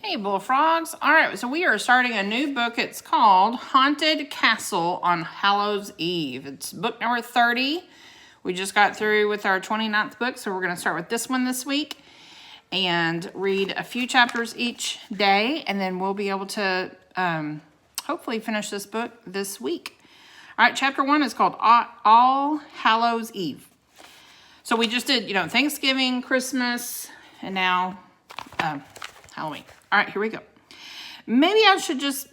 Hey, Bullfrogs. All right, so we are starting a new book. It's called Haunted Castle on Hallows Eve. It's book number 30. We just got through with our 29th book, so we're going to start with this one this week and read a few chapters each day, and then we'll be able to hopefully finish this book this week. All right, chapter 1 is called All Hallows Eve. So we just did, Thanksgiving, Christmas, and now Halloween. All right, here we go. Maybe I should just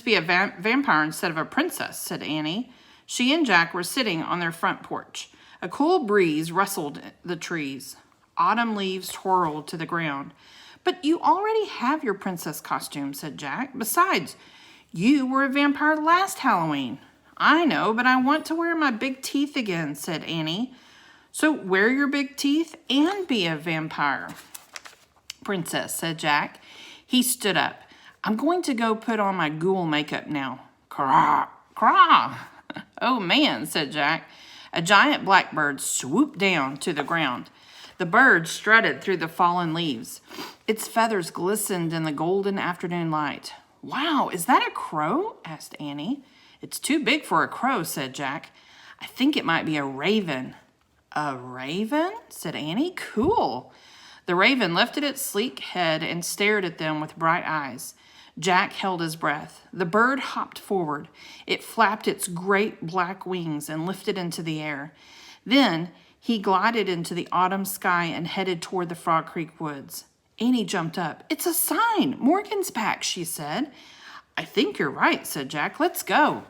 be a vampire instead of a princess, said Annie. She and Jack were sitting on their front porch. A cool breeze rustled the trees. Autumn leaves twirled to the ground. But you already have your princess costume, said Jack. Besides, you were a vampire last Halloween. I know, but I want to wear my big teeth again, said Annie. So wear your big teeth and be a vampire, princess, said Jack. He stood up. I'm going to go put on my ghoul makeup now. Craw, craw. Oh, man, said Jack. A giant blackbird swooped down to the ground. The bird strutted through the fallen leaves. Its feathers glistened in the golden afternoon light. Wow, is that a crow? Asked Annie. It's too big for a crow, said Jack. I think it might be a raven. A raven? Said Annie. Cool. The raven lifted its sleek head and stared at them with bright eyes. Jack held his breath. The bird hopped forward. It flapped its great black wings and lifted into the air. Then he glided into the autumn sky and headed toward the Frog Creek woods. Annie jumped up. It's a sign. Morgan's back, she said. I think you're right, said Jack. Let's go.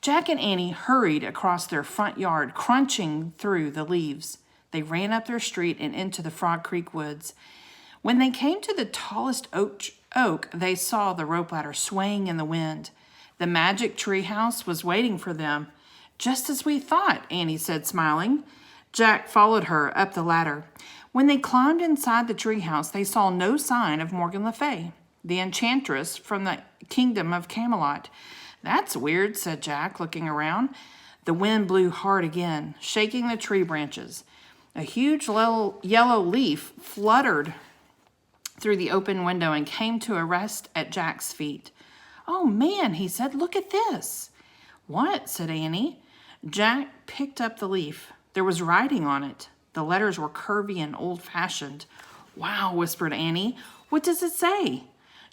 Jack and Annie hurried across their front yard, crunching through the leaves. They ran up their street and into the Frog Creek woods. When they came to the tallest oak, they saw the rope ladder swaying in the wind. The magic tree house was waiting for them. Just as we thought, Annie said, smiling. Jack followed her up the ladder. When they climbed inside the tree house, they saw no sign of Morgan Le Fay, the enchantress from the kingdom of Camelot. That's weird, said Jack, looking around. The wind blew hard again, shaking the tree branches. A huge yellow leaf fluttered through the open window and came to a rest at Jack's feet. Oh, man, he said, look at this. What? Said Annie. Jack picked up the leaf. There was writing on it. The letters were curvy and old-fashioned. Wow, whispered Annie. What does it say?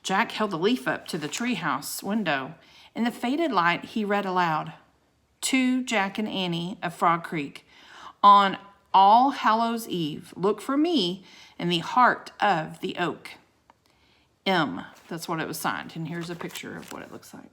Jack held the leaf up to the treehouse window. In the faded light, he read aloud. To Jack and Annie of Frog Creek. On All Hallows Eve, look for me in the heart of the oak. M. That's what it was signed. And here's a picture of what it looks like.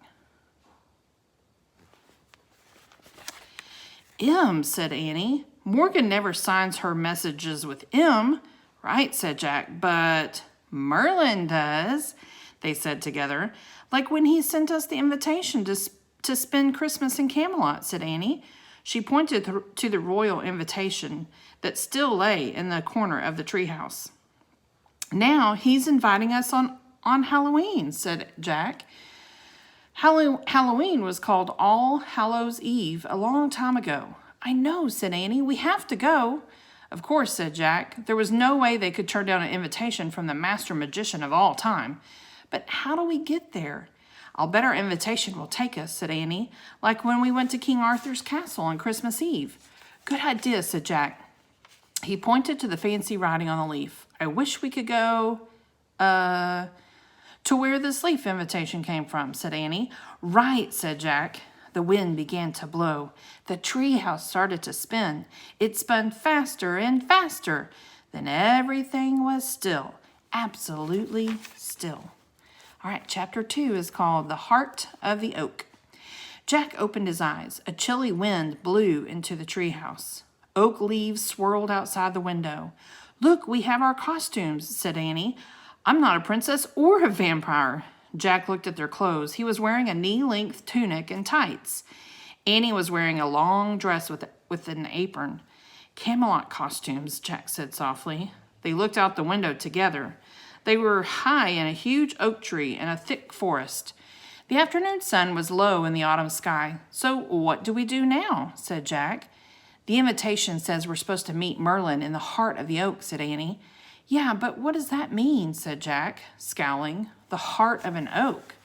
M, said Annie. Morgan never signs her messages with M. Right, said Jack. But Merlin does, they said together. Like when he sent us the invitation to spend Christmas in Camelot, said Annie. She pointed to the royal invitation that still lay in the corner of the treehouse. Now he's inviting us on Halloween, said Jack. Halloween was called All Hallows Eve a long time ago. I know, said Annie. We have to go. Of course, said Jack. There was no way they could turn down an invitation from the master magician of all time. But how do we get there? I'll bet our invitation will take us, said Annie, like when we went to King Arthur's castle on Christmas Eve. Good idea, said Jack. He pointed to the fancy writing on the leaf. I wish we could go, to where this leaf invitation came from, said Annie. Right, said Jack. The wind began to blow. The treehouse started to spin. It spun faster and faster. Then everything was still, absolutely still. All right, chapter 2 is called The Heart of the Oak. Jack opened his eyes. A chilly wind blew into the treehouse. Oak leaves swirled outside the window. Look, we have our costumes, said Annie. I'm not a princess or a vampire. Jack looked at their clothes. He was wearing a knee-length tunic and tights. Annie was wearing a long dress with an apron. Camelot costumes, Jack said softly. They looked out the window together. They were high in a huge oak tree in a thick forest. The afternoon sun was low in the autumn sky. So what do we do now? Said Jack. The invitation says we're supposed to meet Merlin in the heart of the oak, said Annie. Yeah, but what does that mean? Said Jack, scowling. The heart of an oak.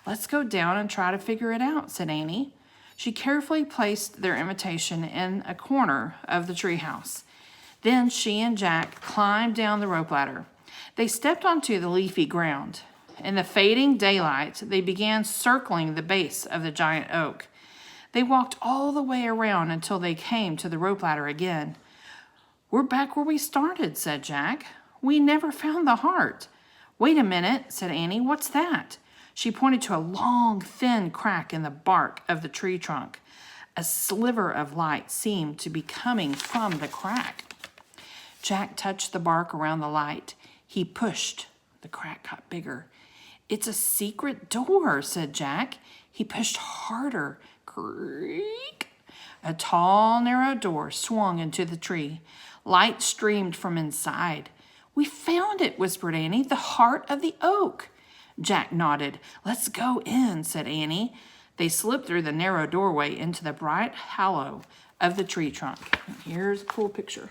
Let's go down and try to figure it out, said Annie. She carefully placed their invitation in a corner of the treehouse. Then she and Jack climbed down the rope ladder. They stepped onto the leafy ground. In the fading daylight, they began circling the base of the giant oak. They walked all the way around until they came to the rope ladder again. We're back where we started, said Jack. We never found the heart. Wait a minute, said Annie. What's that? She pointed to a long, thin crack in the bark of the tree trunk. A sliver of light seemed to be coming from the crack. Jack touched the bark around the light. He pushed. The crack got bigger. It's a secret door, said Jack. He pushed harder. Creak. A tall, narrow door swung into the tree. Light streamed from inside. We found it, whispered Annie. The heart of the oak. Jack nodded. Let's go in, said Annie. They slipped through the narrow doorway into the bright hollow of the tree trunk. Here's a cool picture.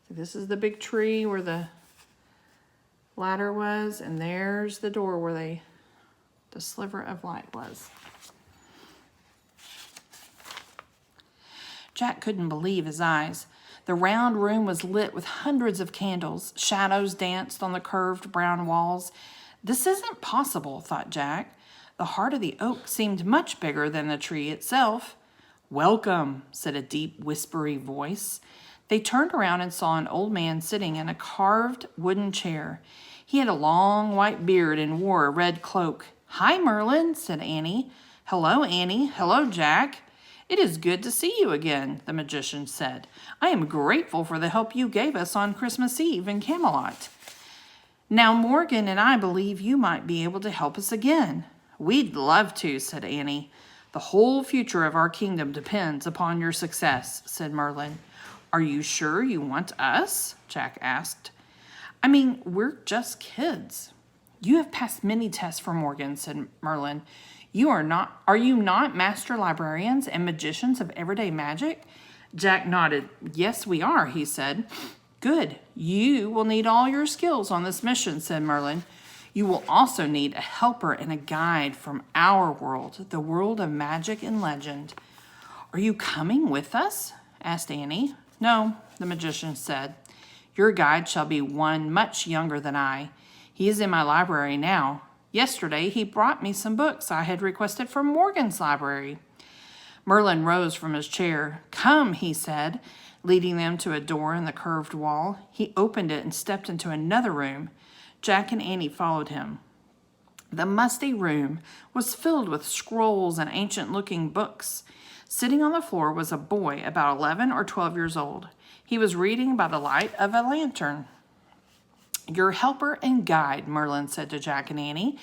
So this is the big tree where the ladder was, and there's the door where the sliver of light was. Jack couldn't believe his eyes. The round room was lit with hundreds of candles. Shadows danced on the curved brown walls. This isn't possible, thought Jack. The heart of the oak seemed much bigger than the tree itself. Welcome, said a deep, whispery voice. They turned around and saw an old man sitting in a carved wooden chair. He had a long white beard and wore a red cloak. Hi, Merlin, said Annie. Hello, Annie. Hello, Jack. It is good to see you again, the magician said. I am grateful for the help you gave us on Christmas Eve in Camelot. Now Morgan and I believe you might be able to help us again. We'd love to, said Annie. The whole future of our kingdom depends upon your success, said Merlin. Are you sure you want us? Jack asked. I mean, we're just kids. You have passed many tests for Morgan, said Merlin. Are you not master librarians and magicians of everyday magic? Jack nodded. Yes, we are, he said. Good. You will need all your skills on this mission, said Merlin. You will also need a helper and a guide from our world, the world of magic and legend. Are you coming with us? Asked Annie. No, the magician said. Your guide shall be one much younger than I. He is in my library now. Yesterday, he brought me some books I had requested from Morgan's library. Merlin rose from his chair. Come, he said, leading them to a door in the curved wall. He opened it and stepped into another room. Jack and Annie followed him. The musty room was filled with scrolls and ancient-looking books. Sitting on the floor was a boy about 11 or 12 years old. He was reading by the light of a lantern. Your helper and guide, Merlin said to Jack and Annie.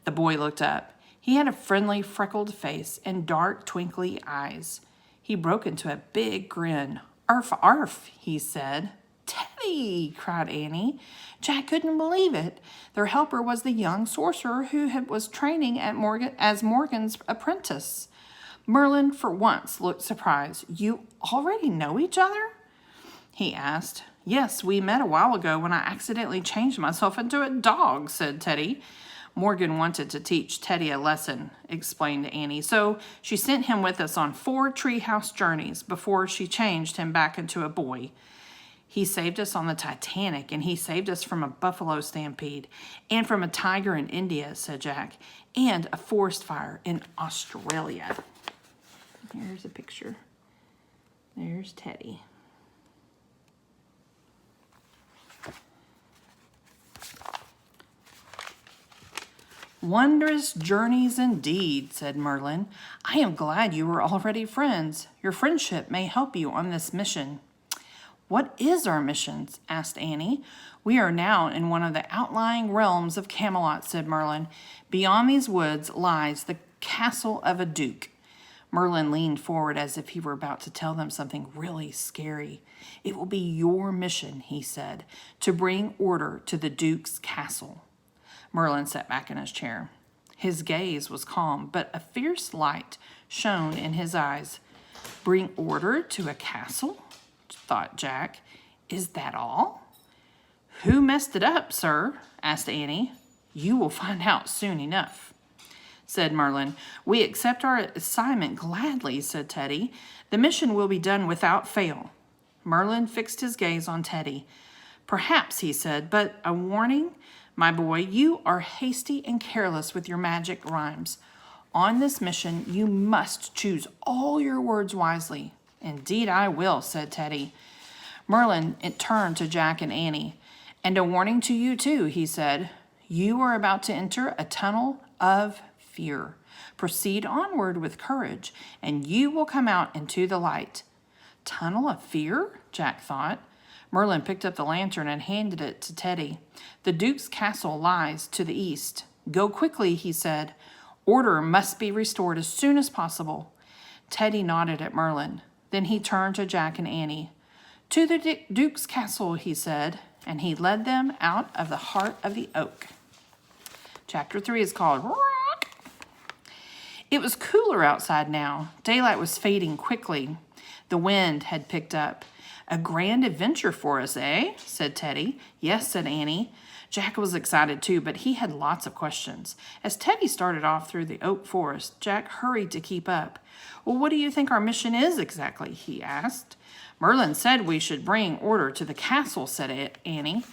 The boy looked up. He had a friendly, freckled face and dark, twinkly eyes. He broke into a big grin. Arf, arf, he said. Teddy, cried Annie. Jack couldn't believe it. Their helper was the young sorcerer who was training at as Morgan's apprentice. Merlin, for once, looked surprised. You already know each other? He asked. Yes, we met a while ago when I accidentally changed myself into a dog, said Teddy. Morgan wanted to teach Teddy a lesson, explained Annie, so she sent him with us on 4 treehouse journeys before she changed him back into a boy. He saved us on the Titanic, and he saved us from a buffalo stampede, and from a tiger in India, said Jack, and a forest fire in Australia. Here's a picture. There's Teddy. Wondrous journeys indeed, said Merlin. I am glad you are already friends. Your friendship may help you on this mission. What is our mission? Asked Annie. We are now in one of the outlying realms of Camelot, said Merlin. Beyond these woods lies the castle of a duke. Merlin leaned forward as if he were about to tell them something really scary. It will be your mission, he said, to bring order to the duke's castle. Merlin sat back in his chair. His gaze was calm, but a fierce light shone in his eyes. Bring order to a castle? Thought Jack. Is that all? Who messed it up, sir? Asked Annie. You will find out soon enough, said Merlin. We accept our assignment gladly, said Teddy. The mission will be done without fail. Merlin fixed his gaze on Teddy. Perhaps, he said, but a warning, my boy, you are hasty and careless with your magic rhymes. On this mission, you must choose all your words wisely. Indeed I will, said Teddy. Merlin turned to Jack and Annie. And a warning to you too, he said. You are about to enter a tunnel of fear. Proceed onward with courage, and you will come out into the light. Tunnel of fear? Jack thought. Merlin picked up the lantern and handed it to Teddy. The Duke's castle lies to the east. Go quickly, he said. Order must be restored as soon as possible. Teddy nodded at Merlin. Then he turned to Jack and Annie. To the Duke's castle, he said, and he led them out of the heart of the oak. Chapter 3 is called Rock. It was cooler outside now. Daylight was fading quickly. The wind had picked up. A grand adventure for us, eh? Said Teddy. Yes, said Annie. Jack was excited too, but he had lots of questions. As Teddy started off through the oak forest, Jack hurried to keep up. Well, what do you think our mission is exactly? He asked. Merlin said we should bring order to the castle, said Annie.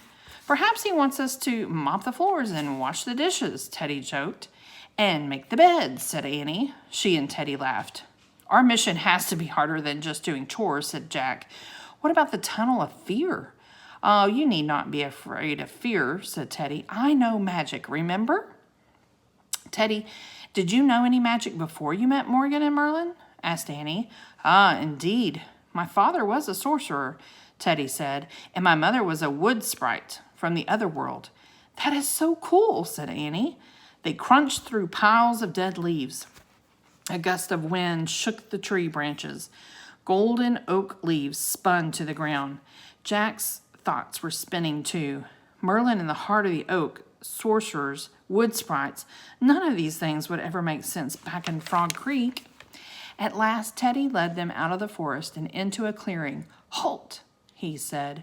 Perhaps he wants us to mop the floors and wash the dishes, Teddy joked. And make the beds, said Annie. She and Teddy laughed. Our mission has to be harder than just doing chores, said Jack. What about the tunnel of fear? Oh, you need not be afraid of fear, said Teddy. I know magic, remember? Teddy, did you know any magic before you met Morgan and Merlin? Asked Annie. Ah, indeed. My father was a sorcerer, Teddy said, and my mother was a wood sprite from the other world. That is so cool, said Annie. They crunched through piles of dead leaves. A gust of wind shook the tree branches. Golden oak leaves spun to the ground. Jack's thoughts were spinning too. Merlin in the heart of the oak, sorcerers, wood sprites, none of these things would ever make sense back in Frog Creek. At last, Teddy led them out of the forest and into a clearing. Halt, he said.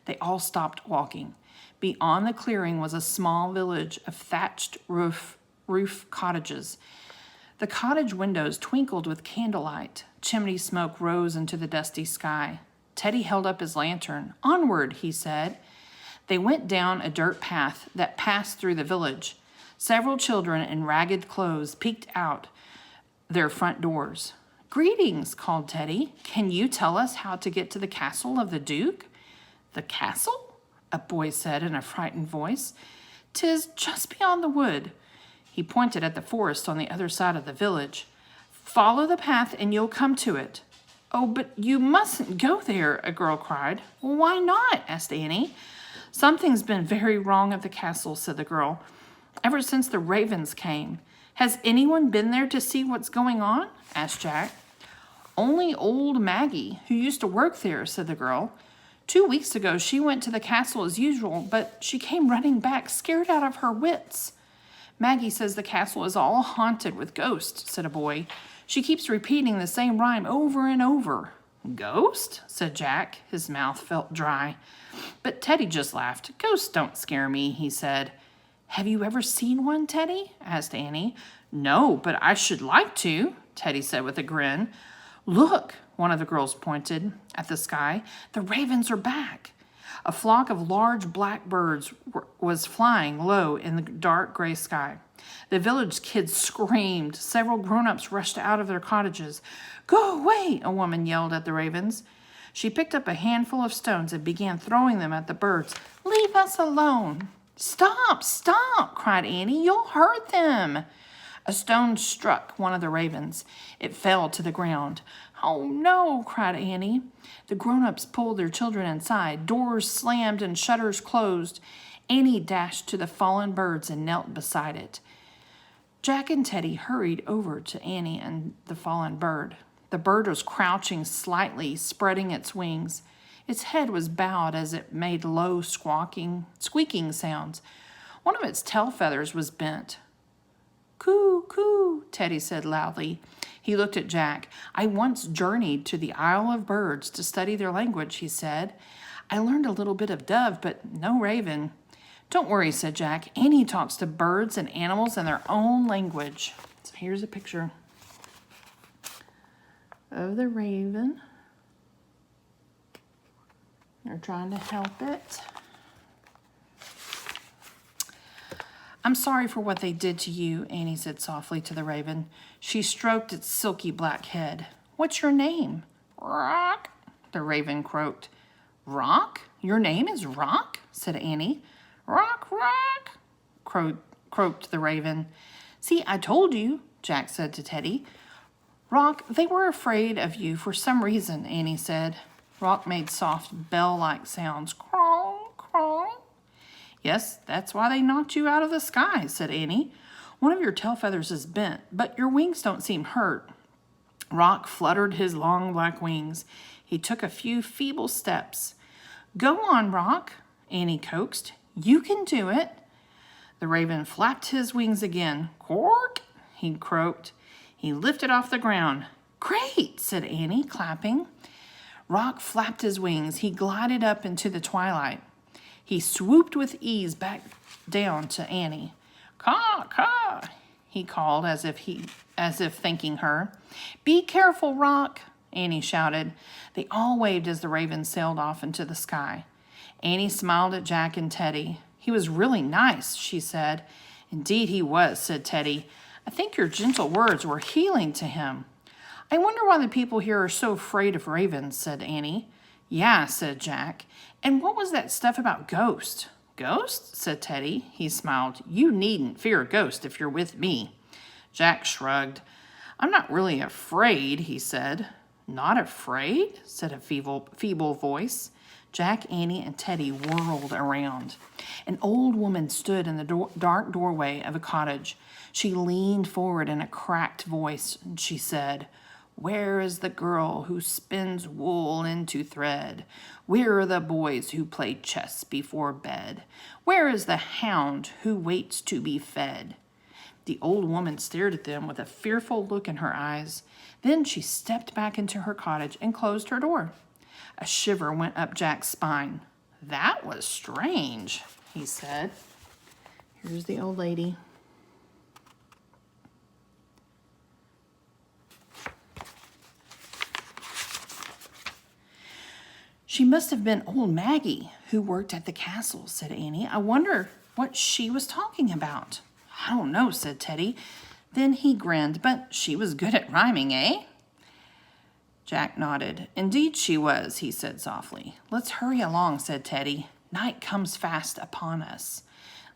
They all stopped walking. Beyond the clearing was a small village of thatched roof cottages. The cottage windows twinkled with candlelight. Chimney smoke rose into the dusty sky. Teddy held up his lantern. Onward, he said. They went down a dirt path that passed through the village. Several children in ragged clothes peeked out their front doors. Greetings, called Teddy. Can you tell us how to get to the castle of the Duke? The castle? A boy said in a frightened voice. 'Tis just beyond the wood. He pointed at the forest on the other side of the village. Follow the path and you'll come to it. Oh, but you mustn't go there, a girl cried. Well, why not? Asked Annie. Something's been very wrong at the castle, said the girl, ever since the ravens came. Has anyone been there to see what's going on? Asked Jack. Only old Maggie, who used to work there, said the girl. 2 weeks ago, she went to the castle as usual, but she came running back, scared out of her wits. Maggie says the castle is all haunted with ghosts, said a boy. She keeps repeating the same rhyme over and over. Ghost? Said Jack. His mouth felt dry. But Teddy just laughed. Ghosts don't scare me, he said. Have you ever seen one, Teddy? Asked Annie. No, but I should like to, Teddy said with a grin. Look, one of the girls pointed at the sky. The ravens are back. A flock of large black birds was flying low in the dark gray sky. The village kids screamed. Several grown-ups rushed out of their cottages. Go away, a woman yelled at the ravens. She picked up a handful of stones and began throwing them at the birds. Leave us alone. Stop, stop, cried Annie. You'll hurt them. A stone struck one of the ravens. It fell to the ground. Oh, no, cried Annie. The grown-ups pulled their children inside. Doors slammed and shutters closed. Annie dashed to the fallen birds and knelt beside it. Jack and Teddy hurried over to Annie and the fallen bird. The bird was crouching slightly, spreading its wings. Its head was bowed as it made low, squeaking sounds. One of its tail feathers was bent. Coo, coo, Teddy said loudly. He looked at Jack. I once journeyed to the Isle of Birds to study their language, he said. I learned a little bit of dove, but no raven. Don't worry, said Jack. Annie talks to birds and animals in their own language. So here's a picture of the raven. They're trying to help it. I'm sorry for what they did to you, Annie said softly to the raven. She stroked its silky black head. What's your name? Rock, the raven croaked. Rock? Your name is Rock? Said Annie. Rock, rock, croaked the raven. See, I told you, Jack said to Teddy. Rock, they were afraid of you for some reason, Annie said. Rock made soft bell-like sounds. Crawl, crawl. Yes, that's why they knocked you out of the sky, said Annie. One of your tail feathers is bent, but your wings don't seem hurt. Rock fluttered his long black wings. He took a few feeble steps. Go on, Rock, Annie coaxed. You can do it. The raven flapped his wings again. Quark, he croaked. He lifted off the ground. Great, said Annie, clapping. Rock flapped his wings. He glided up into the twilight. He swooped with ease back down to Annie. Caw, caw, he called as if thanking her. Be careful, Rock, Annie shouted. They all waved as the raven sailed off into the sky. Annie smiled at Jack and Teddy. He was really nice, she said. Indeed he was, said Teddy. I think your gentle words were healing to him. I wonder why the people here are so afraid of ravens, said Annie. Yeah, said Jack. And what was that stuff about ghosts? Ghosts? Said Teddy. He smiled. You needn't fear a ghost if you're with me. Jack shrugged. I'm not really afraid, he said. Not afraid? Said a feeble voice. Jack, Annie, and Teddy whirled around. An old woman stood in the dark doorway of a cottage. She leaned forward in a cracked voice, and she said, Where is the girl who spins wool into thread? Where are the boys who play chess before bed? Where is the hound who waits to be fed? The old woman stared at them with a fearful look in her eyes. Then she stepped back into her cottage and closed her door. A shiver went up Jack's spine. That was strange, he said. Here's the old lady. She must have been old Maggie, who worked at the castle, said Annie. I wonder what she was talking about. I don't know, said Teddy. Then he grinned, but she was good at rhyming, eh? Jack nodded. Indeed she was, he said softly. Let's hurry along, said Teddy. Night comes fast upon us.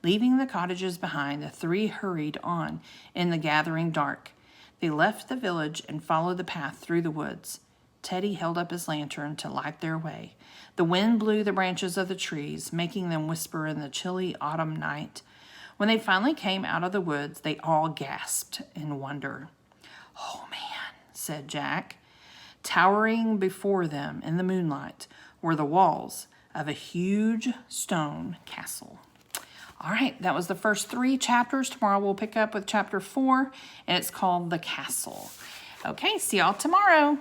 Leaving the cottages behind, the three hurried on in the gathering dark. They left the village and followed the path through the woods. Teddy held up his lantern to light their way. The wind blew the branches of the trees, making them whisper in the chilly autumn night. When they finally came out of the woods, they all gasped in wonder. Oh, man, said Jack. Towering before them in the moonlight were the walls of a huge stone castle. All right, that was the first 3 chapters. Tomorrow we'll pick up with chapter 4, and it's called The Castle. Okay, see y'all tomorrow.